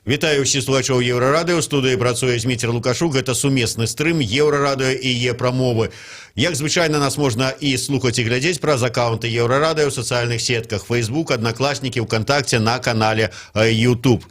Вітаю ўсіх слухачоў Еўрарадыё. У студыі працуе Зміцер Лукашук. Гэта сумесны стрым Еўрарадыё і Е-прамовы. Як звычайна, нас можна і слухаць, і глядзець праз аккаунты Еўрарадыё ў сацыяльных сетках Facebook, Аднакласнікі, ВКонтакте, на канале YouTube.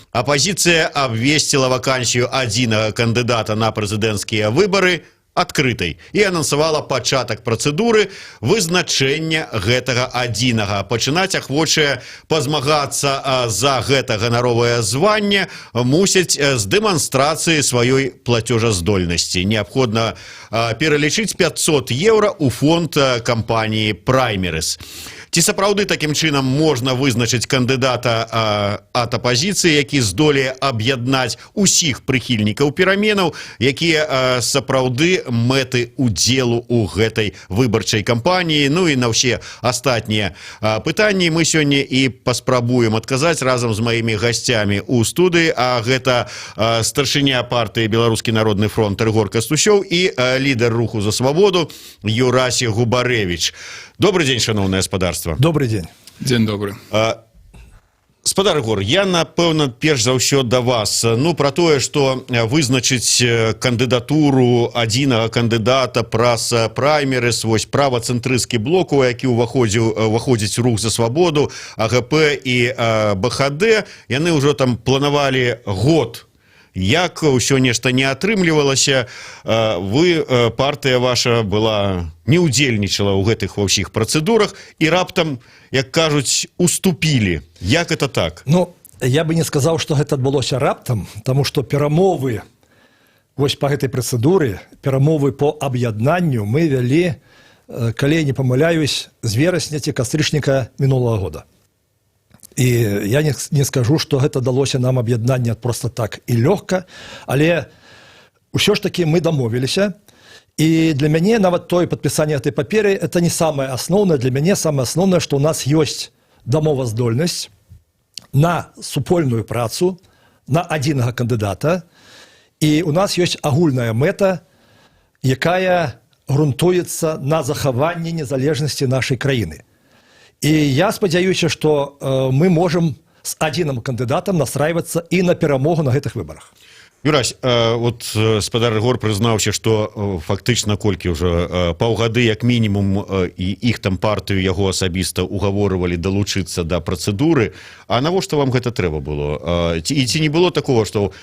Апозіцыя абвесціла вакансію адзінага кандыдата на прэзідэнцкія выбары адкрытай і анансавала пачатак працэдуры вызначэння гэтага адзінага. Пачынаць ахвочыя пазмагацца за гэта ганаровае званне мусяць з дэманстрацыі сваёй плацежаздольнасці. Неабходна пералічыць 500 еўра ў фонд кампаніі Праймерис. Ці сапраўды такім чынам можна вызначыць кандыдата ад апазіцыі, які здолее аб'яднаць усіх прыхільнікаў пераменаў, якія сапраўды мэты удзелу ў гэтай выбарчай кампаніі. Ну і на ўсе астатнія пытанні мы сёння і паспрабуем адказаць разам з маімі гасцямі ў студыі. А гэта старшыня партыі Беларускі народны фронт Рыгор Кастусёў і лідар руху за свабоду Юрасі Губарэвіч. Добрый день, шановное господарство. Добрый день. День добрый. Спадар Ігор, я, напэўна, перш за ўсё да вас. Ну, пра тое, што вызначыць кандыдатуру адзінага кандыдата праз Праймерис, вось правацэнтрысцкі блок, у які ўваходзіць рух за свабоду, АГП і БХД, яны ўжо там планавалі год. Як ўсё нешта не атрымлівалася, партыя ваша не ўдзельнічала ў гэтых ва ўсіх працэдурах і раптам, як кажуць, уступілі. Як это так? Ну, я бы не сказаў, што гэта адбылося раптам, таму што перамовы вось па гэтай працэдуры, перамовы по аб'яднанню мы вялі, калі не памыляюсь, з верасня ці кастрычніка мінулага года. І я не скажу, што гэта далося нам аб'яднанне проста так і лёгка, але ўсё ж такі мы дамовіліся. І для мяне нават тое падпісанне гэтай паперы это не самае асноўнае. Для мяне самае асноўнае, што ў нас ёсць дамоваздольнасць на супольную працу, на адзінага кандыдата, і ў нас ёсць агульная мэта, якая грунтуецца на захаванні незалежнасці нашай краіны. І я спадзяюся, што мы можам з адзіным кандыдатам настрайвацца і на перамогу на гэтых выбарах. Юрась, вот спадар Рыгор прызнаўся, што фактычна колькі ўжо паўгады як мінімум і іх там партыю яго асабіста угаворвалі далучыцца да працэдуры. А навошта вам гэта трэба было? І ці не было такого, што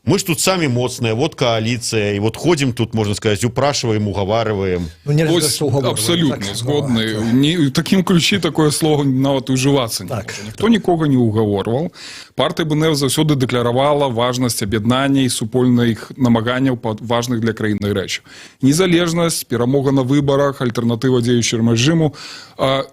мы ж тут сами моцныя, вот коалиция, и вот ходим тут, можно сказать, упрашиваем, уговариваем. Ну, абсолютно згодны. В таким ключе такое слово нават уживаться не може. Ніхто нікога не уговорваў. Партыя БНФ заўсёды дэкляравала важнасць аб'яднання і супольных намаганняў па важных для краіны рэчах. Незалежнасць, перамога на выбарах, альтэрнатыва дзеючаму рэжыму.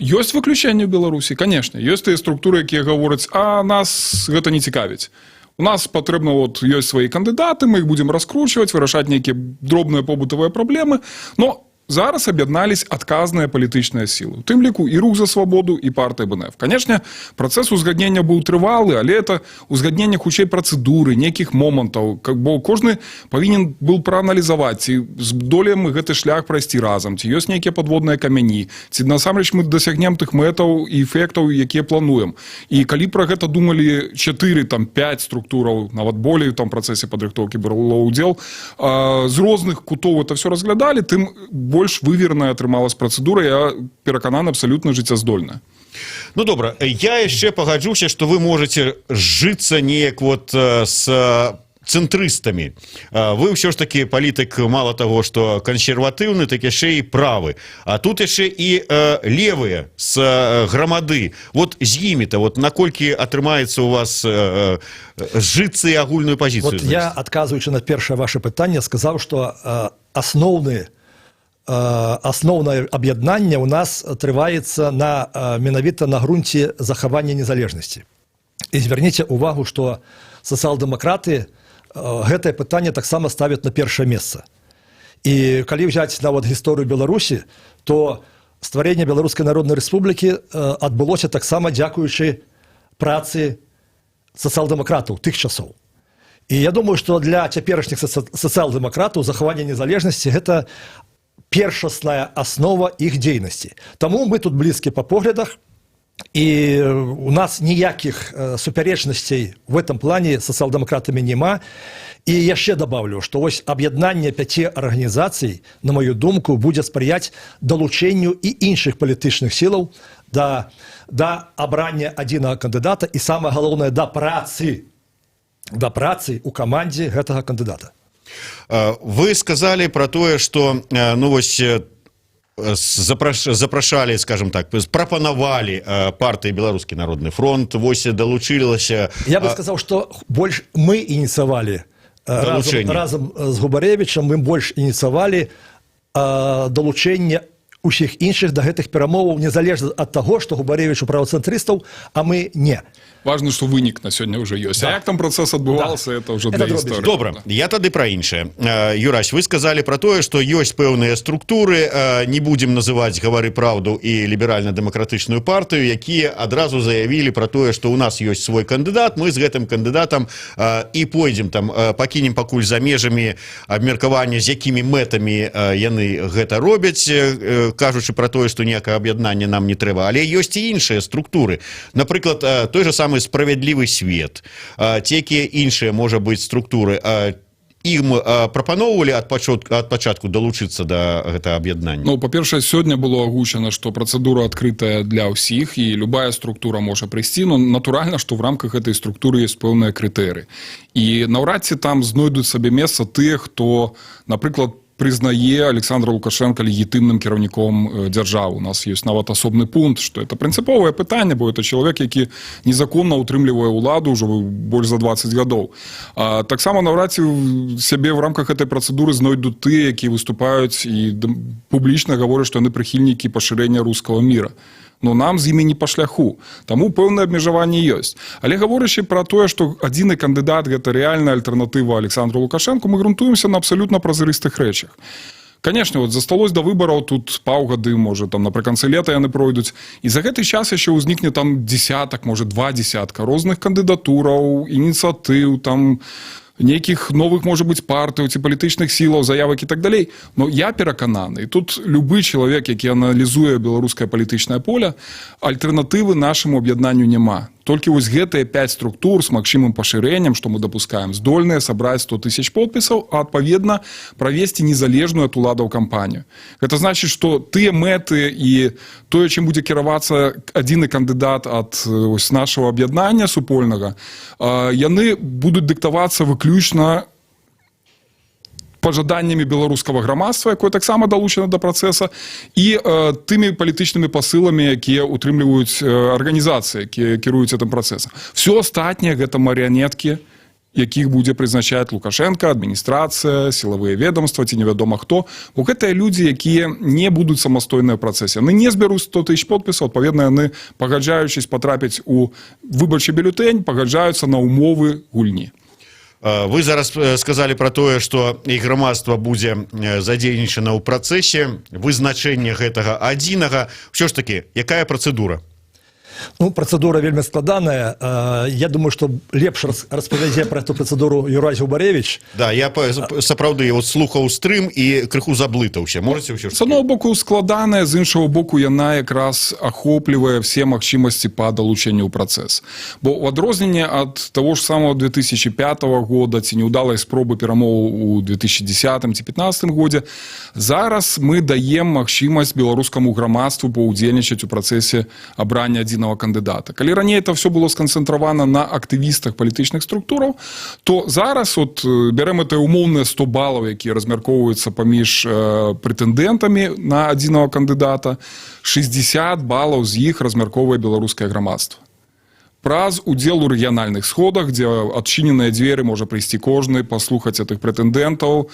Ёсць выключэнне ў Беларусі, конечно. Ёсць тыя структуры, якія гавораць, а нас гэта не цікавіць. У нас патрэбна, ёсць свае кандыдаты, мы іх будзем раскручваць, вырашаць нейкія дробныя побытавыя праблемы, но зараз аб'яднались адказныя палітычныя сілы. У тым ліку і рух за свабоду, і партыя БНФ. Канешне, працэс узгаднення быў трывалы, але это узгаднення хутчэй працэдуры, нейкіх момантаў, бо кожны павінен быў прааналізаваць, ці здолеем мы гэты шлях прайсці разам, ці ёсць нейкія падводныя камяні, ці насамрэч мы дасягнем тых мэтаў і эфектаў, якія плануем. І калі пра гэта думалі 4-5 структураў, нават болей у там працэсе падрыхтоўкі брало ўдзел, з розных кутоў это все разглядалі, тым больш выверная атрымалась працэдура, я перакананы абсалютна жыццяздольная. Ну, добра, я яшчэ пагаджуся, што вы можаце жыцца неяк вот с цэнтрыстамі. Вы ўсё ж такі палітык мала таго, што кансерватыўны, так яшчэ і правы. А тут яшчэ і левыя з грамады. Вот з імі-то, вот наколькі атрымаецца у вас жыцца і агульную пазіцыю? Вот я, адказваючы на першае ваше пытанне, сказаў, што асноўнае аб'яднанне ў нас трываецца менавіта на грунце захавання незалежнасці. І звярніце ўвагу, што сацыял-дэмакраты гэтае пытанне таксама ставяць на першае месца. І калі ўзяць нават гісторыю Беларусі, то стварэнне Беларускай народнай рэспублікі адбылося таксама дзякуючы працы сацыял-дэмакратаў тых часоў. І я думаю, што для цяперашніх сацыял-дэмакратаў захаванне незалежнасці гэта першасная аснова іх дзейнасці. Таму мы тут блізкі па поглядах, І у нас ніяких суперечностей в этом плане з соціал-демократами нема. І я ще добавлю, що ось об'єднання 5 організацій, на мою думку, буде сприяти долученню і інших політичних сил до обрання одного кандидата і, саме головне, до праці у команді гэтага кандидата. Вы сказали про тое, што ну вось запрашалі, скажем так, прапанавалі партыі Беларускі народны фронт, вось далучылася. Я бы сказал, что больше мы инициировали разом з Губаревичем, мы больше инициировали долучение усіх інших до гэтых перамоваў, незалежна ад таго, што Губаревич у правоцэнтрыстаў, а мы не. Важно, што вынік на сёння ўжо ёсць. А як там працэс адбываўся, это ўжо для гісторыі. Добра, я тады пра іншае. Юрась, вы сказалі пра тое, што ёсць пэўныя структуры, не будзем называць «Гавары праўду» і ліберальна-дэмакратычную партыю, якія адразу заявілі пра тое, што ў нас ёсць свой кандыдат, мы з гэтым кандыдатам і пойдзем там, пакінем пакуль за межамі абмеркавання, з якімі мэтамі яны гэта робяць, кажучы пра тое, што ніякае аб'яднанне нам не трэба. Але ёсць і іншыя структуры. Напрыклад, той же самы «Справядлівы свет», ці якія іншыя, можа быць, структуры, ім прапаноўвалі ад пачатку далучыцца да гэтага аб'яднання? Ну, па-першае, сёння было агучана, што працэдура адкрытая для ўсіх, і любая структура можа прыйсці, но натуральна, што в рамках гэтай структуры ёсць пэўныя крытэрыі. І наўрад ці там знойдуць сабе месца тыя, хто, напрыклад, признае Александра Лукашенко легітимним керівником держави. У нас є навіть особний пункт, що це принципове питання, бо це чоловік, який незаконно утримує владу вже більше за 20 років. Так само навряд чи себе в рамках цієї процедури знайдуть ті, які виступають і публічно говорять, що вони прихильники поширення руського міра. Но нам з імі не по шляху. Тому певне обмежування є. Але говорячи про те, що один кандидат – це реальна альтернатива Олександру Лукашенку, ми ґрунтуємося на абсолютно прозористих речах. Конечно, от засталось до виборів тут паўгады, може, там наприкінці літа яны пройдуть. І за гэты час ще узникне там десяток, може, 20 різних кандидатураў, ініціатив, там нейкіх новых, може бути, партій, ці політичних сілаў, заявок і так далей. Но я перакананы, і тут любы чалавек, які аналізуе беларускае палітычнае поле, альтэрнатывы нашаму аб'яднанню няма. Толькі вось гэтыя 5 структур з магчымым пашырэннем, што мы дапускаем, здольныя сабраць 100 000 подпісаў, а адпаведна правесці незалежную ад уладаў кампанію. Гэта значыць, што тыя мэты і тое, чым будзе кіравацца адзіны кандыдат ад ось нашага аб'яднання супольнага, яны будуць дыктавацца выключна пажаданнямі беларускага грамадства, якое таксама далучана да працэса, і тымі палітычнымі пасыламі, якія утрымліваюць арганізацыі, якія кіруюць гэтым працэсам. Все астатняе гэта марыянеткі, якіх будзе прызначаць Лукашенко, адміністрацыя, сілавыя ведомства ці невядома хто. Бо гэтыя людзі, якія не будуць самастойныя ў працэсе. Яны не збяруць 100 000 подпісаў, адпаведна, яны, пагаджаючись потрапіць у выбарчы бюлетэнь, пагаджаюцца на ўмовы гульні. Вы зараз сказали про тое, што і грамадства будзе задзейнічана ў працэсе вызначэння гэтага адзінага. Ўсё ж таки, якая працэдура? Ну, процедура вельмі складаная. Я думаю, что лепш распавядзе про эту процедуру Юрась Губаревич. Да, я сапраўды вот слухаў стрым і крыху заблытаўся. Можете ўсё ж таки? З одного боку складаная, з іншого боку яна якраз ахоплівае все магчымасці па далучэнню ў працэс. Бо ў адрозненне ад того ж самого 2005 года ці неўдалай спробы перамоў у 2010 ці 2015 годзе, зараз мы даем магчымасць беларускаму грамадству паўдзельнічаць у працэсе абрання адзінага кандыдата. Калі раней это все было сканцэнтравана на актывістах палітычных структураў, то зараз от бярем это умоўныя 100 балаў, якія размяркоўваюцца паміж прэтэндэнтамі на адзінага кандыдата, 60 балаў з іх размяркоўвае беларускае грамадства. Праз удзел у рэгіянальных сходах, дзе адчыненыя дзверы можа прыйсці кожны, паслухаць гэтых прэтэндэнтаў,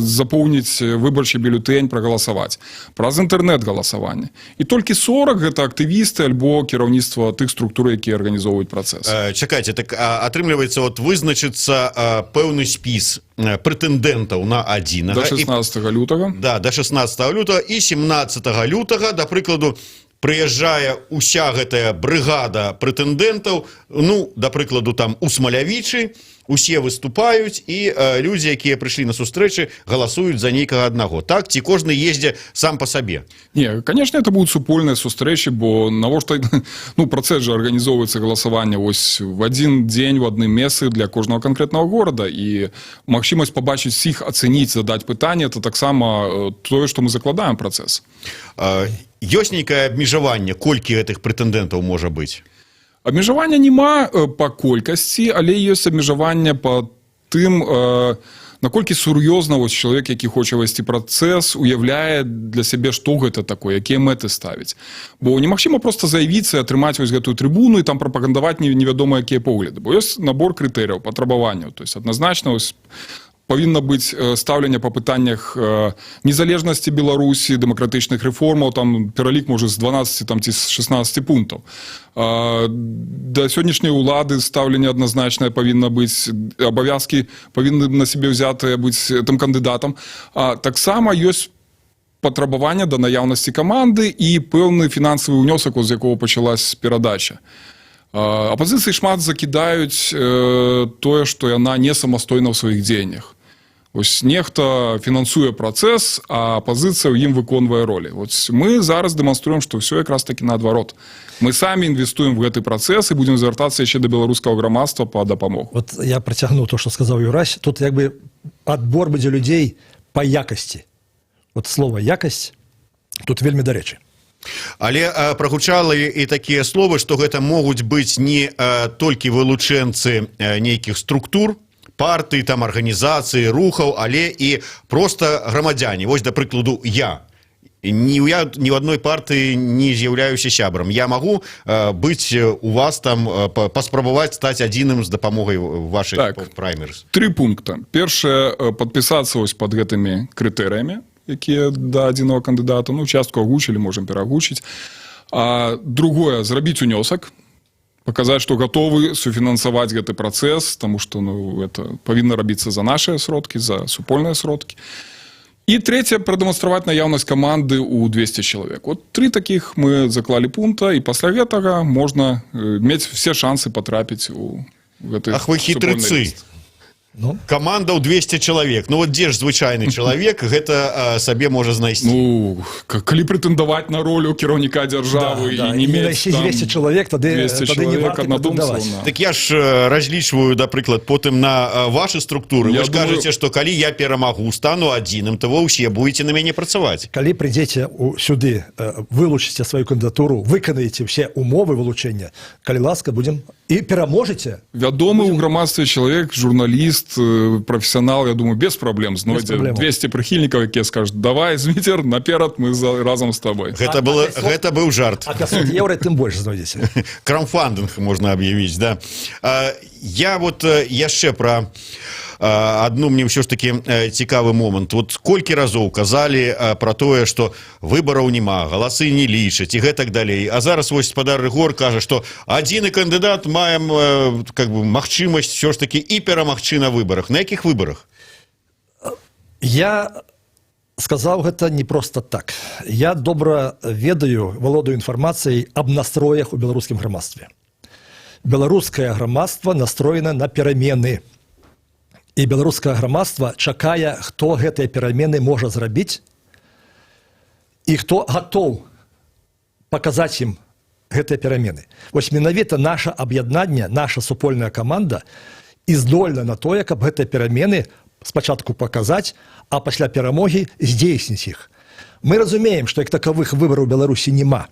запоўніць выбарчы бюлетэнь, прагаласаваць. Праз інтэрнэт-галасаванне. І толькі 40 гэта актывісты альбо кіраўніцтва тых структур, якія арганізоўваюць працэс. Чакайце, так атрымліваецца, вот вызначыцца пэўны спіс прэтэндэнтаў на адзінага. До 16 лютага. Да, до 16 лютага і 17 лютага, да прыкладу, прыязджае уся гэтая брыгада прэтэндэнтаў, ну, да прыкладу, там у Смалявічы, усе выступаюць, і людзі, якія прыйшлі на сустрэчы, галасуюць за нейкага аднаго. Так? Ці кожны ездзе сам па сабе? Не, конечно, это будут супольные сустрэчы, бо навошта, ну, працэс же арганізоўваецца галасаванне вось в один дзень, в адным месцы для кожнага канкрэтнага горада, і магчымасць пабачыць всіх, ацэніць, задаць пытанне, это таксама тое, што мы закладаем працэс. Ёсць нейкае абмежаванне, колькі гэтых прэтэндэнтаў можа быць? Абмежавання няма па колькасці, але ёсць абмежаванне па тым, наколькі сур'ёзна вось чалавек, які хоча весці працэс, уяўляе для сябе, што гэта такое, якія мэты ставіць. Бо немагчыма проста заявіцца і атрымаць вось гэтую трыбуну і там прапагандаваць невядома якія погляды. Бо ёсць набор крытэрыяў, патрабаванняў. То есть адназначна вось павінна быць стаўленне па пытаннях незалежнасці Беларусі, дэмакратычных рэформаў, там пералік можа з 12 там, ці з 16 пунктаў. Да сённяшняй улады стаўленне адназначнае павінна быць, абавязкі павінны на сябе ўзятыя быць тым кандыдатам. Таксама ёсць патрабаванне да наяўнасці каманды і пэўны фінансавы ўнёсак, з якога пачалась перадача. Апазіцыі шмат закідаюць тое, што яна не самастойна ў сваіх дзеяннях. Ось нехта фінансуе працэс, а апазіцыя ў ім выконвае ролі. Ось мы зараз дэманструем, што ўсё якраз такі наадварот. Мы самі інвестуем в гэты працэс і будзем звяртацца яшчэ да беларускага грамадства па дапамогу. Вот я працягну то, што сказаў Юрась. Тут як бы адбор будзе людзей па якасці. Вот слово якасць тут вельмі дарэчы. Але прагучала і такія словы, што гэта могуць быць не толькі вылучэнцы нейкіх структур, партый, там, арганізацыі, рухаў, але і проста грамадзяне. Вось, да прыкладу, я ні ў адной партыі не з'яўляюся сябрам. Я магу быць у вас там, паспрабаваць стаць адзіным з дапамогай вашых праймерс. 3 пункта. Першае, падпісацца вось пад гэтымі крытэрыямі, якія да адзінага кандыдата, ну, частку агучылі, можам перагучыць. Другое, зрабіць унёсак, паказаць, што гатовы суфінансаваць гэты працэс, таму што ну, это павінна рабіцца за нашыя сродкі, за супольныя сродкі. І трэцяе, прадэманстраваць наяўнасць каманды ў 200 чалавек. Вот 3 такіх мы заклалі пункта, і пасля гэтага можна мець все шансы патрапіць у гэты Ах, вы хітрыцы! Ну? Команда ў 200 чалавек. Ну вот дзе ж звычайны чалавек гэта сабе можа знайсці? Ну, калі прэтэндаваць на ролю кіраўніка дзяржавы і не мець там 200 чалавек, тады не варта прэтэндаваць. Так я ж разлічваю, да прыклад, потым на вашы структуры. Вы ж кажаце, што калі я перамагу, стану адзіным, то вы ўсе будете на мяне працаваць. Калі прыйдзеце сюды, вылучыце сваю кандыдатуру, выканаеце ўсе умовы вылучэння, калі ласка, будзем і пераможаце. Вядомы ў грамадстве чалавек, журналіст, профессионал, я думаю, без проблем знойдзе 200 прыхільнікаў, якія скажуць: давай, Зміцер, наперад, мы разам з табой. Гэта быў жарт. А 500 еўра тым больш знойдзеце. Краудфандинг можна аб'явіць, да. Я вот яшчэ пра адну мне ўсё ж такі цікавы момант. Вот колькі разоў казалі пра тое, што выбараў няма, галасы не лічаць і гэтак далей. А зараз вось спадар Рыгор кажа, што адзіны кандыдат маем как бы магчымасць ўсё ж такі і перамагчы на выбарах. На якіх выбарах? Я сказаў гэта не проста так. Я добра ведаю, валодаю інфармацыяй аб настроях у беларускім грамадстве. Беларускае грамадства настроена на перамены. І беларускае грамадства чакае, хто гэтыя перамены можа зрабіць і хто гатоў паказаць ім гэтыя перамены. Вось менавіта наша аб'яднанне, наша супольная каманда і здольна на тое, каб гэтыя перамены спачатку паказаць, а пасля перамогі здзейсніць іх. Мы разумеем, што як такавых выбараў у Беларусі няма.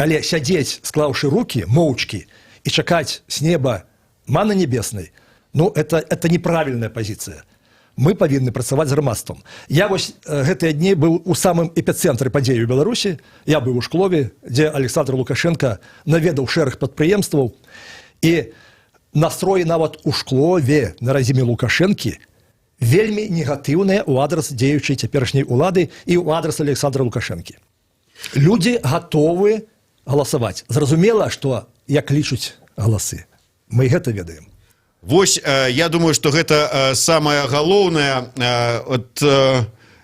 Але сядзець, склаўшы рукі, моўчкі, і чакаць з неба маны небеснай, ну, это неправільная пазіцыя. Мы павінны працаваць з грамадствам. Я вось гэтыя дні быў у самым эпіцэнтры падзеі ў Беларусі. Я быў у Шклове, дзе Александр Лукашенко наведаў шэраг прадпрыемстваў. І настроі нават у Шклове на рэзіме Лукашэнкі вельмі негатыўныя ў адрас дзеючай цяперашняй улады і ў адрас Александра Лукашэнкі. Людзі гатовы галасаваць. Зразумела, што як лічуць галасы. Мы гэта ведаем. Вось, я думаю, што гэта самае галоўнае.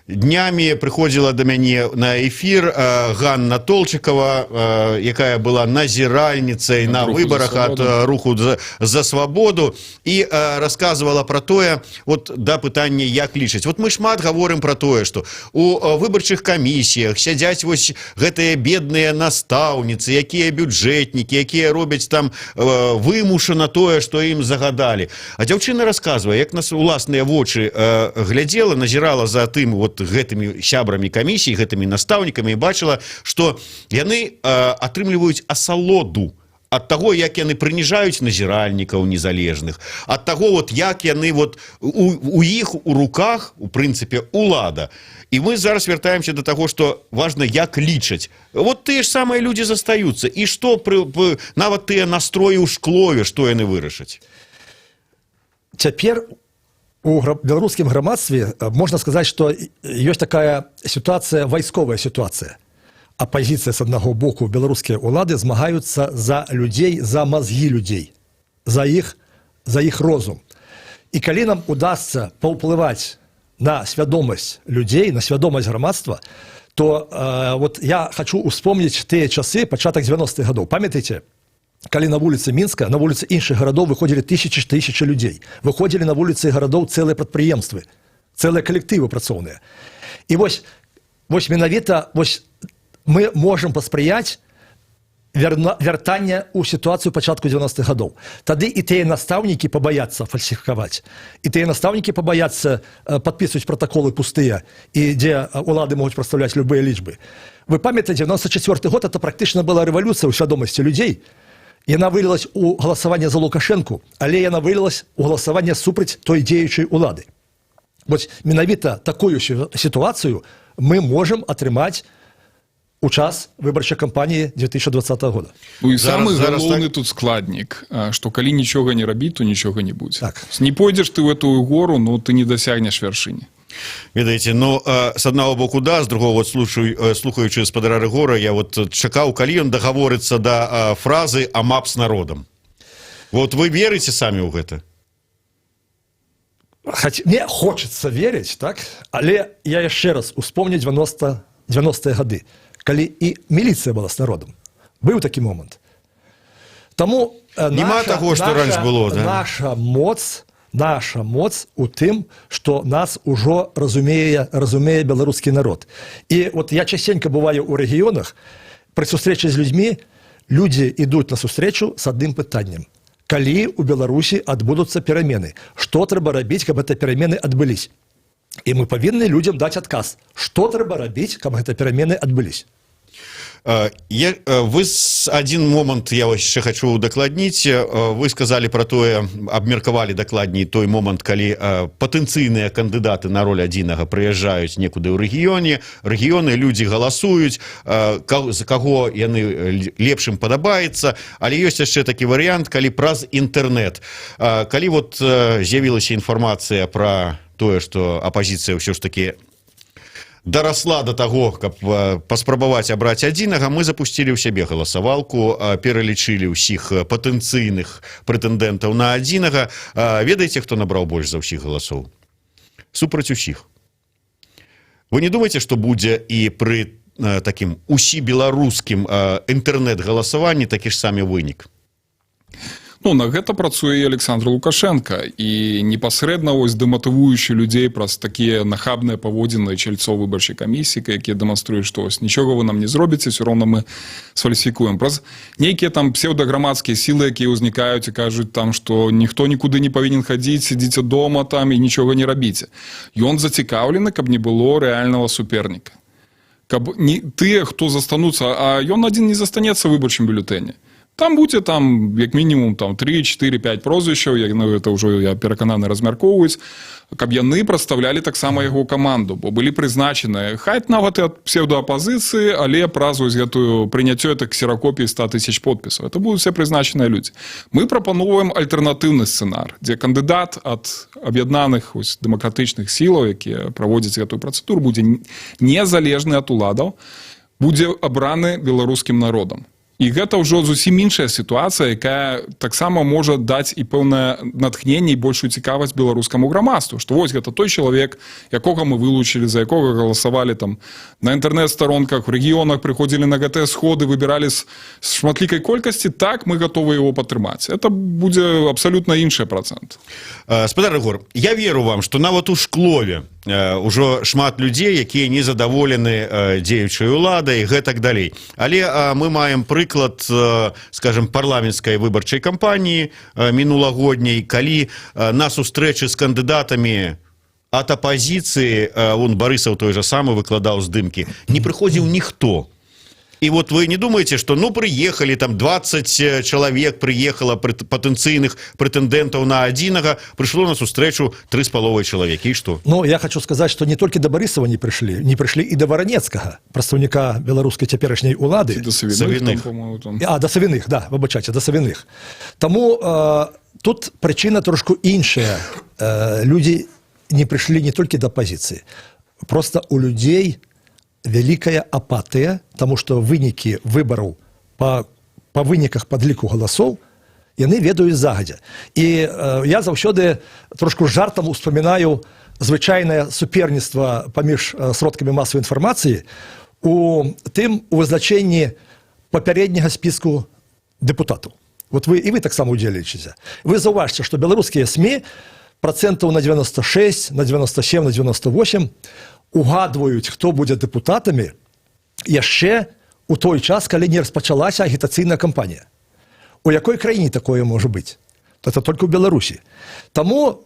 Днямі прыходзіла да мяне на эфір Ганна Толчыкова, якая была назіральніцай на выбарах ад руху за свабоду, і расказвала пра тое, вот да пытання, як лічыць. Вот мы шмат гаворым пра тое, што у выбарчых камісіях сядзяць вось гэтыя бедныя настаўніцы, якія бюджэтнікі, якія робяць там вымушана тое, што ім загадалі. А дзяўчына расказвае, як нас уласныя вочы глядзела, назірала за тым вот гэтымі сябрамі камісіі, гэтымі настаўнікамі, і бачыла, што яны атрымліваюць асалоду ад таго, як яны прыніжаюць назіральнікаў незалежных, ад таго, вот, як яны вот, у іх у руках, у прынцыпе, улада. І мы зараз вяртаемся до таго, што важна, як лічаць. Вот тыя ж самыя людзі застаюцца. І што нават тыя настроі ў шклове, што яны вырашаць? Цяпер у беларускім грамадстве можна сказаць, што ёсць такая сітуацыя, вайсковая сітуацыя. Апазіцыя з аднаго боку, беларускія ўлады змагаюцца за людзей, за мазгі людзей, за іх розум. І калі нам удасца паўплываць на свядомасць людзей, на свядомасць грамадства, то вот я хочу успомніць тыя часы, пачатак 90-х гадоў. Памятаеце, калі на вуліцы Мінска, на вуліцы іншых гарадоў выходзілі тысячы людзей. Выходзілі на вуліцы гарадоў цэлыя прадпрыемствы, цэлыя калектывы працоўныя. І вось менавіта мы можам паспрыяць вяртання ў сітуацыю пачатку 90-х гадоў. Тады і тыя настаўнікі пабаяцца фальсіфікаваць, і тыя настаўнікі пабаяцца падпісваць пратаколы пустыя, і дзе улады могуць прадстаўляць любыя лічбы. Вы памятаеце, 94-й год — это практычна была рэвалюцыя ў свядомасці людзей. Яна вылілась у галасаванне за Лукашэнку, але яна вылілась у галасаванне супраць той дзеючай улады. Вось менавіта такую сітуацыю мы можам атрымаць у час выбарчай кампаніі 2020 года. Ну і самы галоўны тут складнік, што калі нічога не рабіць, то нічога не будзе. Так. Не пойдзеш ты в эту гору, но ты не дасягнеш вяршыні. Ведаеце, ну, с одного боку да, с другого, вот слухаючы спадара Рыгора, я вот чакаў, калі ён дагаворыцца да фразы «амап с народом». Вот вы верыце самі ў гэта? Мне хочется верыць, так? Але я яшчэ раз успомню 90-е гады, калі і міліцыя была з народам. Быў такі момант. Таму нема таго, што раньш было, да? Наша моц у тым, што нас ужо разумее беларускі народ. І вот я частенька бываю ў рэгіёнах, пры сустрэчы з людзьмі, людзі ідуць на сустрэчу з адным пытаннем. Калі ў Беларусі адбудуцца перамены? Што трэба рабіць, каб гэтыя перамены адбылись? І мы павінны людзям даць адказ. Што трэба рабіць, каб гэтыя перамены адбылись? Вы один момант, я яшчэ хочу удакладніць, вы сказали про тое, абмеркавалі дакладней той момант, калі патэнцыйныя кандыдаты на роль адзінага прыязджаюць некуды ў рэгіёны, людзі галасуюць, за каго яны лепшым падабаецца, але ёсць яшчэ такі варыянт, калі праз інтэрнэт. Калі вот з'явілася інфармацыя пра тое, што апазіцыя ўсё ж такі дарасла до таго, каб паспрабаваць абраць адзінага, мы запусцілі ў сябе галасавалку, пералічылі ўсіх патэнцыйных прэтэндэнтаў на адзінага. Ведаеце, хто набраў больш за ўсіх галасоў? Супраць усіх. Вы не думаеце, што будзе і пры такім усібеларускім інтэрнэт-галасаванні такі ж самі вынік? Ну, на гэта працуе і Александр Лукашенко, і непасрэдна вось дэматывуючы людзей праз такія нахабныя паводзіны чальцоў выбарчай камісіі, якія дэманструюць, што нічога вы нам не зробіце, все роўна мы сфальсіфікуем. Праз нейкія там псеўдаграмадскія сілы, якія ўзнікаюць і кажуць там, што ніхто нікуды не павінен хадзіць, сядзіце дома там і нічога не рабіце. Ён зацікаўлены, каб не было рэальнага суперніка. Каб не тыя, хто застануцца, а ён адзін не застанецца ў выбарчым бюлетэне. Там будзе там як мінімум 3, 4, 5 прозвішчаў, это ўжо, я перакананы, размяркоўваюць, каб яны прадстаўлялі таксама яго каманду, бо былі прызначаныя хай нават і ад псеўдаапазіцыі, але праз гэтую прыняццё ксеракопіі 100 000 подпісаў. Это будуць все прызначаныя людзі. Мы прапаноўваем альтэрнатыўны сцэнар, дзе кандыдат ад аб'яднаных дэмакратычных сілаў, якія праводзяць гэтую працэдуру, будзе незалежны ад уладаў, будзе абраны беларускім народам. І гэта ўжо зусім іншая сітуацыя, якая таксама можа даць і пэўнае натхненне і большую цікавасць беларускаму грамадству, што вось гэта той чалавек, якога мы вылучылі, за якога галасавалі там на інтэрнэт-старонках, у рэгіёнах прыходзілі на гэтыя сходы, выбіралі з шматлікай колькасці, так мы гатовы яго падтрымаць. Это будзе абсалютна іншы працэнт. Спадар Ігор, я веру вам, што нават у Шклове ўжо шмат людзей, якія не задаволены дзеючай уладай і гэтак далей. Але мы маем прыклад, скажем, парламенцкай выбарчай кампаніі мінулагодняй, калі на сустрэчы з кандыдатамі ад апазіцыі, он Барысаў той же самы выкладаў здымкі, не прыходзіў ніхто. И вот вы не думаете, что, ну, приехали, там 20 человек приехало потенциальных претендентов на одиного, пришло на встречу 3,5 человека, и что? Ну, я хочу сказать, что не только до Борисова не пришли и до Воронецкого, представника белорусской теперешней улады. До Савиных, по-моему, там. До Савиных, да, вибачайте, до Савиных. Тому тут причина трошку іншая. Люди не пришли не только до оппозиции. Просто у людей вялікая апатыя, таму што вынікі выбараў па выніках падліку галасоў яны ведаюць загадзя. І я заўсёды трошку жартам успамінаю звычайнае суперніцтва паміж сродкамі масавай інфармацыі у вызначэнні папярэдняга спіску дэпутатаў. Вот вы таксама удзельнічаеце. Вы заўважце, што беларускія СМІ процентаў на 96, на 97, на 98 угадваюць, хто будзе дэпутатамі яшчэ у той час, калі не распачалася агітацыйная кампанія. У якой краіне такое можа быць? Это только ў Беларусі. Таму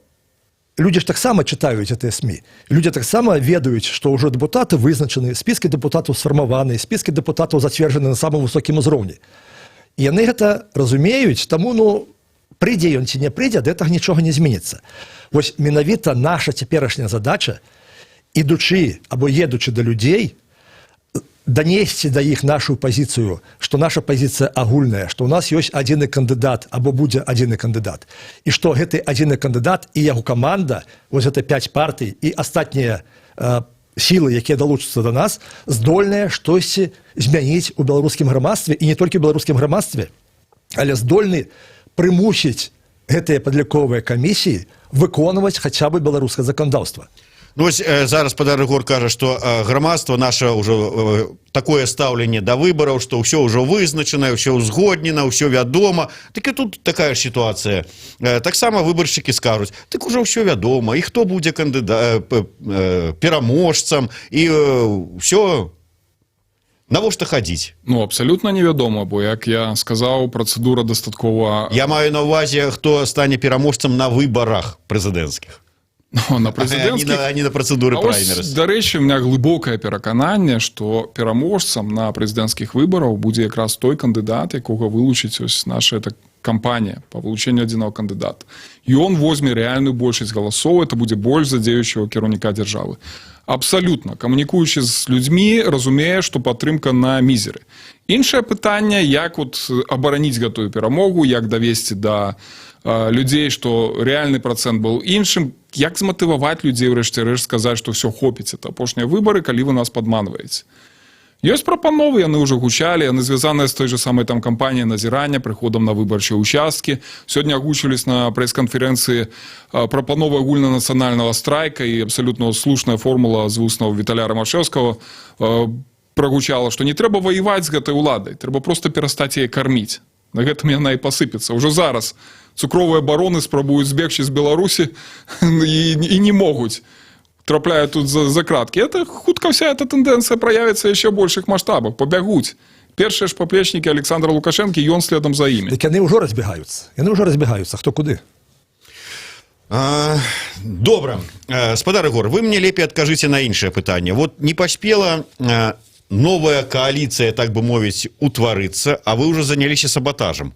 людзі ж таксама чытаюць гэтыя СМІ. Людзі таксама ведаюць, што ўжо дэпутаты вызначаны, спіскі дэпутатаў сфармаваны, спіскі дэпутатаў зацверджаны на самым высокім узроўні. І яны гэта разумеюць, таму, прыйдзе ён ці не прыйдзе, ад гэтага нічога не зменіцца. Вось менавіта наша цяперашняя задача, ідучы або едучы да людзей, данесці да іх нашу пазіцыю, што наша пазіцыя агульная, што ў нас ёсць адзіны кандыдат або будзе адзіны кандыдат. І што гэты адзіны кандыдат і яго каманда, вось гэта 5 партый і астатнія сілы, якія далучацца да нас, здольныя штосьці змяніць у беларускім грамадстве, і не толькі ў беларускім грамадстве, але здольны прымусіць гэтыя падліковыя камісіі выконваць хаця бы беларускае заканадаўства. Ну, ось зараз Спадар Ігор кажа, што грамадства наше ўжо такое стаўленне да выбараў, што ўсё ўжо вызначана, ўсё ўзгоднена, ўсё вядома. Так і тут такая ж сітуацыя. Таксама выбаршчыкі скажуць, так ужо ўсё вядома, і хто будзе пераможцам, і ўсё. Навошта хадзіць? Ну, абсалютна невядома, бо, як я сказаў, працэдура дастаткова... Я маю на ўвазе, хто стане пераможцам на выбарах прэзідэнцкіх. На прэзідэнцкіх... А не на працэдуры праймерыз. Дарэчы, у меня глыбокае перакананне, што пераможцам на прэзідэнцкіх выбараў будзе якраз той кандыдат, якога вылучыць ось наша кампанія па вылучэнню адзінага кандыдата. І он возьме рэальную большасць галасоў, это будзе больш за дзеючага кіраўніка дзяржавы. Абсалютна. Камунікуючы з людзьмі, разумее, што падтрымка на мізеры. Іншае пытанне, як абараніць гэтую перамогу, як давесці да людзей, што рэальны працэнт быў іншым, як зматываваць людзей, урэшце рэшт, сказаць, што ўсё хопіць, это апошнія выбары, калі вы нас падманваеце. Ёсць прапановы, яны ўжо гучалі, яны звязаныя з той же самай там кампаніяй назірання, прыходам на выбарчыя ўчасткі. Сёння агучылись на прэс-канферэнцыі прапановы агульнанацыянальнага страйка, і абсалютна слушная формула з вуснаў Віталя Рамашэўскага прагучала, што не трэба ваяваць з гэтай уладай, трэба проста перастаць яе карміць. На гэтым яна і пасыпецца. Ўжо зараз цукровыя бароны спрабуюць збегчы з Беларусі і не могуць. Трапляют тут за кратки. Это хутка вся эта тенденция проявится еще в больших масштабах. Побягуть. Першие ж поплечники Александра Лукашенко, и он следом за ими. Так они уже разбегаются. Хто куды? Добра. Спадар Ігор, вы мне лепей адкажыце на іншае пытанне. Вот не паспела новая коалиция, так бы мовіць, утварыцца, а вы уже заняліся саботажем.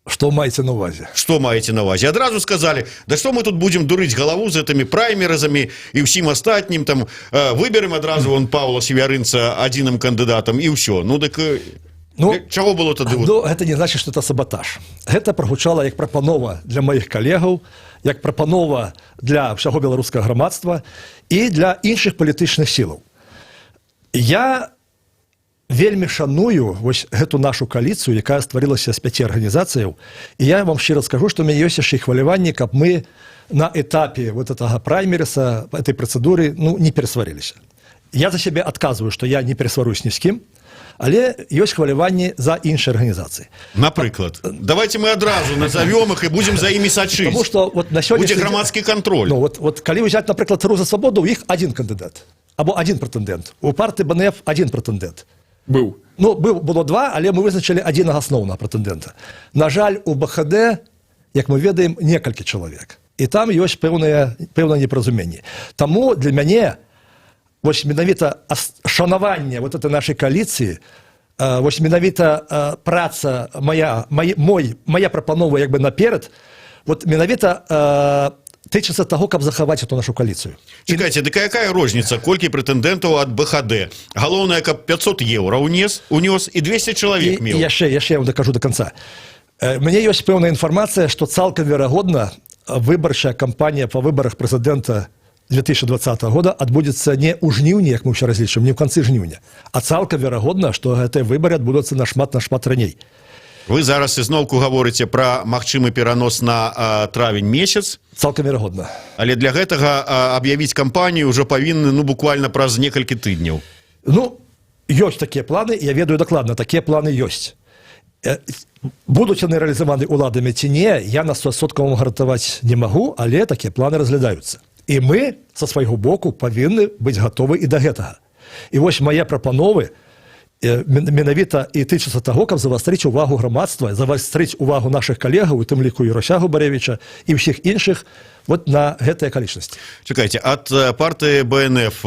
Что маете на увазе? Что маете на увазе? Адразу сказали, да что мы тут будем дурить голову з этими праймерызами и всем остатним, там, выберем адразу вон Павла Севярынца адзіным кандыдатам и все. Ну, так чего было тады? Ну, это не значит, что это саботаж. Это прагучала як прапанова для моих коллегаў, як прапанова для всего беларускага грамадства и для іншых палітычных сілаў. Я вельмі шаную вось гэту нашу кааліцыю, якая стварылася з 5 арганізацыяў. І я вам шчыра скажу, што у мяне ёсць яшчэ і хваляванне, каб мы на этапе вот этого праймеріса, этой працэдуры, не перасварыліся. Я за сябе адказваю, што я не перасваруюсь ні з кім, але ёсць хваляванні за іншыя арганізацыі. Напрыклад, давайте мы адразу назовем их и будем за ими сачыць. Потому что вот на Будзе грамадскі кантроль. Ну, вот калі ўзяць, напрыклад, «Рух за свабоду», у іх один кандыдат, або один прэтэндэнт. У партыі БНФ один прэтэндэнт. Был. Ну, было 2, але мы вызначылі адзінага асноўнага прэтэндэнта. На жаль, у БХД, як мы ведаем, некалькі чалавек. І там ёсць пэўнае непаразуменне. Таму для мяне вось менавіта шанаванне вот этой нашай кааліцыі, вось менавіта праца моя прапанова як бы наперад, вот менавіта тычыцца таго, каб захаваць эту нашу кааліцыю. Чекайте, да какая розница, колькі прэтэндэнтаў ад БХД? Галоўнае, каб 500 евро унес і 200 чалавек меў. І яшчэ я вам дакажу до конца. Мне ёсць пэўная інфармацыя, што цалкам верагодна выбарчая кампанія па выбарах прэзідэнта 2020 года адбудзецца не ў жніўні, як мы ўсё разлічым, не ў канцы жніўня, а цалкам верагодна, што гэтыя выбары адбудуцца нашмат раней. Вы зараз ізноўку гаворыце пра магчымы перанос на травень месяц. Цалкам верагодна. Але для гэтага аб'явіць кампанію ўжо павінны буквально праз некалькі тыдняў. Ну, ёсць такія планы, я ведаю дакладна, такія планы ёсць. Будуць яны рэалізаваны ўладамі ці не, я на 100% вам гарантаваць не магу, але такія планы разглядаюцца. І мы са свайго боку павінны быць гатовы і да гэтага. І вось мае прапановы менавіта і тычацца таго, каб завастрыць увагу грамадства, завастрыць увагу нашых калегаў, у тым ліку Ярося Губаревіча і ўсіх іншых вот на гэтыя акалічнасці. Чакайце, ад партыі БНФ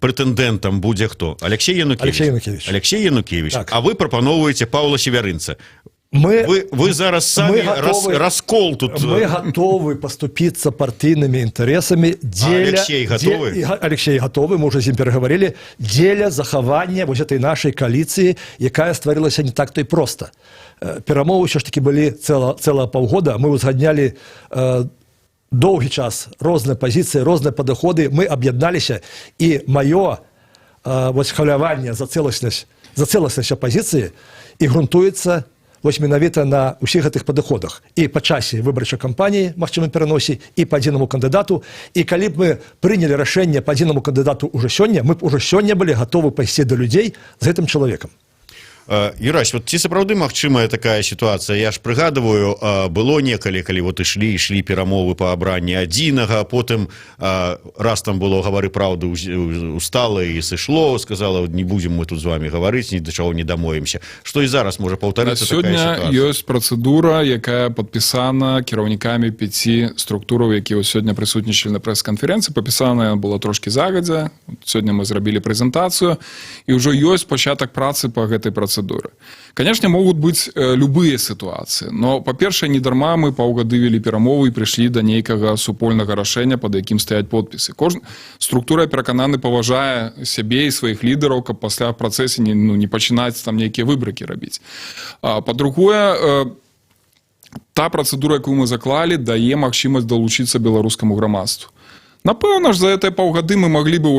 прэтэндэнтам будзе хто? Алексей Янукевич. Алексей Янукевич. Так. А вы прапаноўваеце Паўла Севярынца. Вы зараз самі раскол тут... Мы готовы поступиться партийными интересами. Алексей готовы? Алексей готовы, мы уже з ім пераговорили, дзеля захавання вось этой нашай коалиции, якая стварылася не так-то и просто. Перамовы ўсё ж таки былі цэлая паўгода, мы узгаднялі доўгі час розныя пазіцыі, розныя падыходы, мы аб'ядналіся, і маё вось хваляванне за цэласнасць апозіцыі і грунтуецца вось менавіта на ўсіх гэтых падыходах. І па часе выбарчай кампаніі, магчымым пераносе, і па адзінаму кандыдату. І калі б мы прынялі рашэнне па адзінаму кандыдату ўжо сёння, мы б ўжо сёння былі гатовы пайсці да людзей з гэтым чалавекам. Юрась, вот ці сапраўды магчымая такая сітуацыя? Я ж прыгадываю, было некалі, калі вот ішлі перамовы па абранні адзінага, потым раз там было гавары праўды устала і сышло, сказала, не будзем мы тут з вами гаварыць, ні да чаго не дамовімся. Што і зараз можа паўтарыцца такая сітуацыя? Сёння ёсць працэдура, якая падпісана кіраўнікамі 5 структураў, якія сёння прысутнічалі на прэс-канферэнцыі. Падпісана яна была трошкі загадзя. Сёння мы зрабілі прэзентацыю, і ўжо ёсць пачатак працы па гэтай працэдуры. Конечно, могут быть любые ситуации, но, по-перше, не дарма мы паўгады вели перамовы и пришли до нейкага супольнага рашэння, под якім стаяць подписы. Структура, перакананы, паважае сябе и своих лидеров, каб пасля в працэсе не пачынаць там нейкія выбракі рабіць. По-другое, та працэдура, якую мы заклалі, дае магчымасць далучыцца беларускаму грамадству. Напэўна ж, за гэтыя паўгады мы маглі бы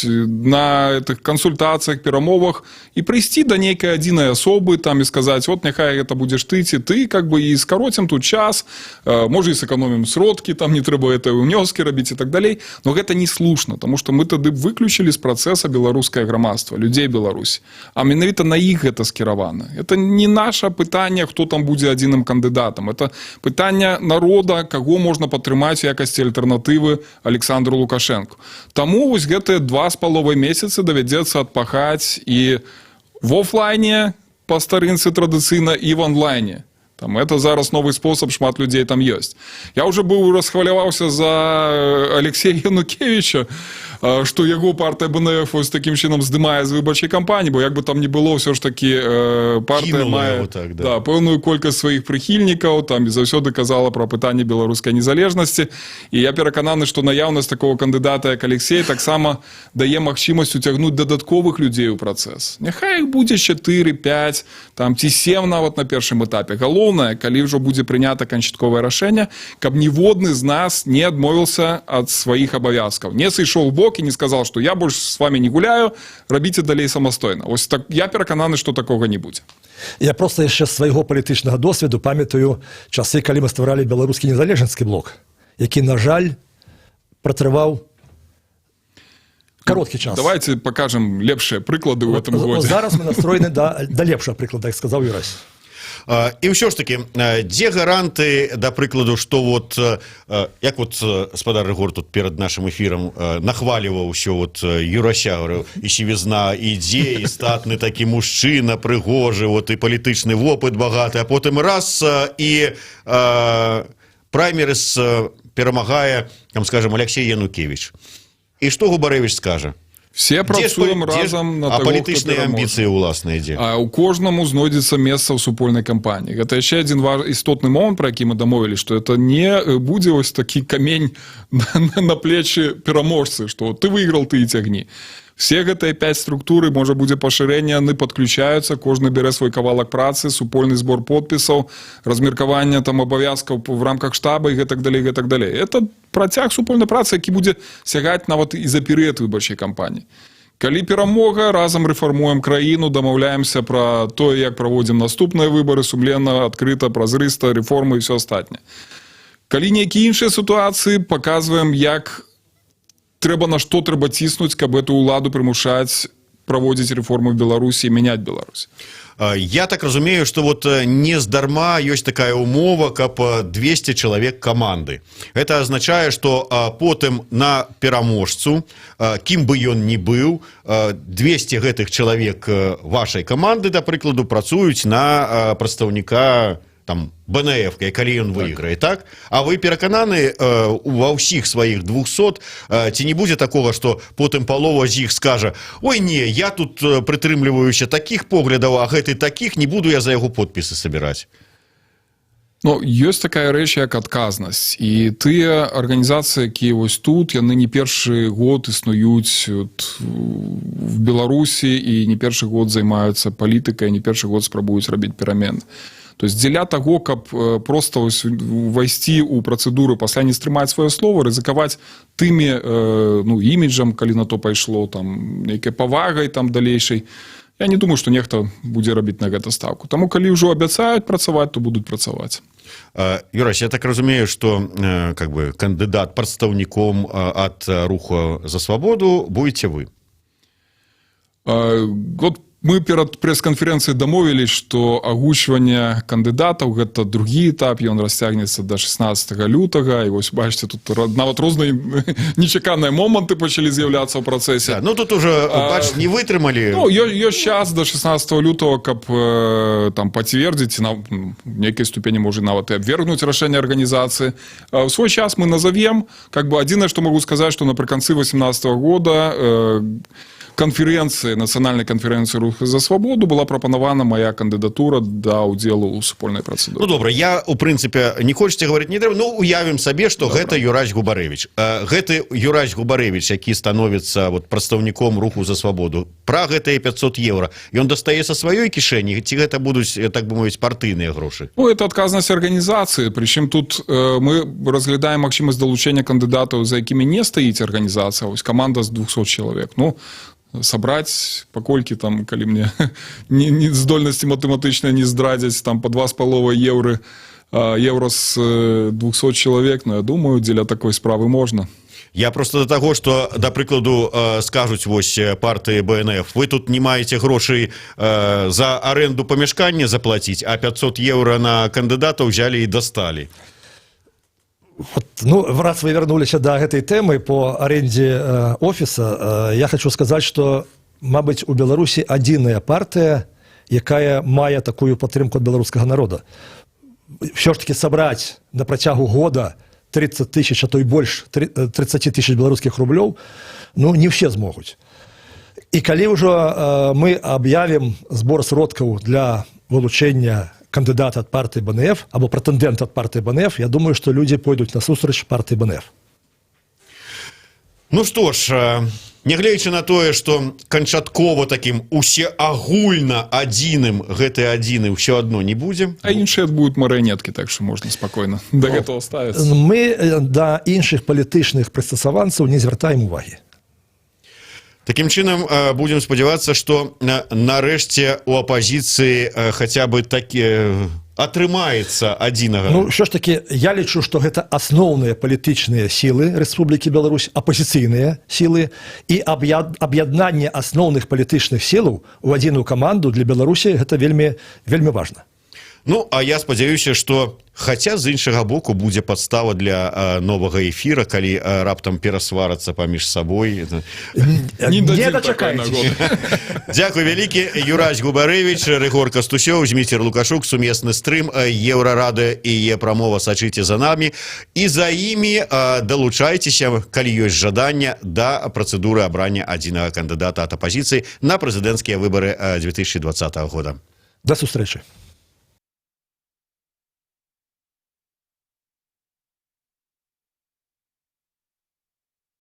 на этих кансультацыях, перамовах і прыйсці да нейкай адзінай асобы там і сказаць, вот няхай гэта будзеш ты ці ты, как бы і скароцім тут час, можа і сэканомім сродкі, там не трэба гэта ўнёскі рабіць і так далей, но гэта не слушна, тому што мы тады выключылі з працэса беларускае грамадства, людзей Беларусі, а менавіта на іх гэта скіравана. Это не наша пытанне, хто там будзе адзіным кандыдатам, это пытанне народа, каго можна падтрымаць у якасці альтэрнатывы Александру Лукашенко. Таму вось гэтыя 2,5 месяцы давядзецца адпахаць і в офлайне па старынцы традыцыйна і в онлайне. Там это зараз новый способ, шмат людей там есть. Я уже был расхваляваўся за Алексея Янукевича, что яго партия БНФ ось таким чином здымае з выбарчай кампаніі, бо як бы там не было, все ж таки партия мае пэўную колькасць сваіх прыхільнікаў, там і заўсёды казала про пытанне беларускай незалежнасці. І я перакананы, што наяўнасць такого кандыдата, як Алексей, таксама дае магчымасць уцягнуць дадатковых людзей у працэс. Няхай іх будзе 4, 5, там ці 7 нават на першым этапе. Галоўнае, калі ўжо будзе прынята канчатковае рашэнне, каб ніводны з нас не адмовіўся ад сваіх абавязкаў, не сышоў бок блок і не сказав, що я больше з вами не гуляю, робіть далей самостійно. Ось так, я переконаний, що такого не буде. Я просто ще з свого політичного досвіду пам'ятаю часи, коли ми створили Білоруський незалежницький блок, який, на жаль, протривав короткий час. Давайте покажемо лепші приклади в цьому годі. Зараз ми настроєні до лепшого прикладу, як сказав Юрась. І ўсё ж таки, дзе гаранты, да прыкладу, што вот, як вот спадар Рыгор тут перад нашым эфірам нахваліваў ўсё вот Юрася, говорю, і сівізна ідзе, і статны такі мужчына, прыгожы, вот і палітычны вопыт багаты, а потым раз і праймерыз перамагае, там, скажем, Алексей Янукевич. І што Губарэвіч скажа? Все працуем разом на того, палітычныя амбіцыі ўласныя дзе? А у кожнаму знойдзецца месца ў супольнай кампаніі. Гэта яшчэ адзін істотны момант, пра які мы дамовілі, што это не будзе ось такі камень на плечы пераможцы, што ты выйграл, ты і цягні. Все гэтыя 5 структуры, можа будзе пашырэнне, яны падключаюцца, кожны бярэ свой кавалак працы, супольны збор подпісаў, размеркаванне там абавязкаў в рамках штаба і гэтак далей, гэтак далей. Это працяг супольнай працы, які будзе сягаць нават і за перыяд выбарчай кампаніі. Калі перамога, разам рэфармуем краіну, дамаўляемся пра тое, як праводзім наступныя выбары, сумленна, адкрыта, празрыста, рэформы і ўсё астатняе. Калі нейкія іншыя сітуацыі, паказваем, як трэба на што трэба ціснуць, каб эту ўладу прымушаць праводзіць рэформы в Беларусі і мяняць Беларусь. Я так разумею, что вот не здарма ёсць такая умова, каб 200 чалавек каманды. Это азначае, што потым на пераможцу, кім бы ён ні быў, 200 гэтых чалавек вашай каманды, да прыкладу, працуюць на прадстаўніка там БНФ, калі ён выйграе, так? А вы перакананы ва ўсіх сваіх 200, ці не будзе такога, што потым палова з іх скажа: ой, не, я тут прытрымліваюся такіх поглядаў, а гэты такіх, не буду я за яго подпісы сабіраць. Ну, ёсць такая рэч, як адказнасць. І тыя арганізацыі, якія вось тут, яны не першы год існуюць в Беларусі і не першы год займаюцца палітыкай, не першы год спрабуюць рабіць перамены. То есть дзеля таго, каб проста увайсці ў працэдуры, пасля не стрымаць сваё слово, рызыкаваць тымі іміджам, калі на то пайшло, там, нейкай павагай там далейшай, я не думаю, што нехта будзе рабіць на гэта ставку. Таму, калі ўжо абяцаюць працаваць, то будуць працаваць. Юрась, я так разумею, што кандыдат прадстаўніком ад руху за свабоду будзеце вы. Вот мы перад прэс-канферэнцыяй дамовілі, што агучванне кандыдатаў – гэта другі этап, ён расцягнецца да 16 лютага, і вось бачыце, тут нават розныя нечаканыя моманты пачалі з'яўляцца ў працэсе. Ну, тут уже, бач, не вытрымалі. Ну, ёсць час да 16 лютага, каб там пацвердзіць, на нейкай ступені, можа, нават і абвергнуць рашэнне арганізацыі. В свой час мы назовем, адзінае, што магу сказаць, што напрыканцы 2018 года конференции, национальной конференции «Рух за свободу» была прапанавана моя кандидатура да ўдзелу ў супольнай працэдуры. Ну, добра, я, у прынцыпе, не хочаце гаварыць, не трэба, ну, уявім сабе, што гэта Юрась Губарэвіч. Гэты Юрась Губарэвіч, які становіцца прадстаўніком «Руху за свободу», пра гэтыя 500 еўра, ён дастае са сваёй кішэні, ці гэта будуць, так бы мовіць, партыйныя грошы? Ну, это адказнасць арганізацыі, прычым тут мы разглядаем магчымасць далучэння кандыдатаў, за якімі не стаіць арганізацыя, ось каманда з 200 чалавек. Ну, сабраць, паколькі там, калі мне здольнасці матэматычныя не здрадзяць, там па 2,5 еўра з 200 чалавек, ну, я думаю, дзеля такой справы можна. Я просто до таго, што, да прыкладу, скажуць вось партыі БНФ, вы тут не маеце грошай за аренду памяшкання заплаціць, а 500 еўра на кандыдата ўзялі і дасталі. Вот, ну, раз вы вернулись до этой темы по аренде офиса, я хочу сказать, что, мабуть, у Беларуси адзіная партия, якая мае такую падтрымку от белорусского народа. Все ж таки собрать на протягу года 30 тысяч, а то и больше, 30 тысяч белорусских рублей, ну, не все смогут. И калі уже мы объявим сбор сродкаў для вылучения кандидата от партии БНФ, або прэтэндэнта от партии БНФ, я думаю, что люди пойдут на сустрэч партии БНФ. Ну что ж, нягледзячы на тое, што канчаткова такім усеагульна адзіным гэты адзіны ўсё адно не будзе. А іншыя будуць марыянеткі, так што можна спакойна да гэтага ставіцца. Мы да іншых палітычных прыстасаванцаў не звяртаем увагі. Таким чынам, будем спадзявацца, што нарэшце у апазіцыі хаця бы такі атрымаецца адзінага. Ну, що ж таки, я лічу, што гэта асноўныя палітычныя сілы Рэспублікі Беларусь, апозіцыйныя сілы, і аб'яднанне асноўных палітычных сілаў у адзіную каманду для Беларусі гэта вельмі, вельмі важна. Ну, а я спадзяюся, што хаця з іншага боку будзе падстава для новага эфіра, калі раптам перасварацца паміж сабой. Не дачакайцеся. Дзякуй вялікі. Юрась Губарэвіч, Рыгор Кастусёў, Зміцер Лукашук, сумесны стрым, Еўрарадыё і Е-прамова, сачыце за намі. І за імі далучайцеся, калі ёсць жаданне, да працэдуры абрання адзінага кандыдата ад апазіцыі на прэзідэнцкія выбары 2020 года. До сустрэчы.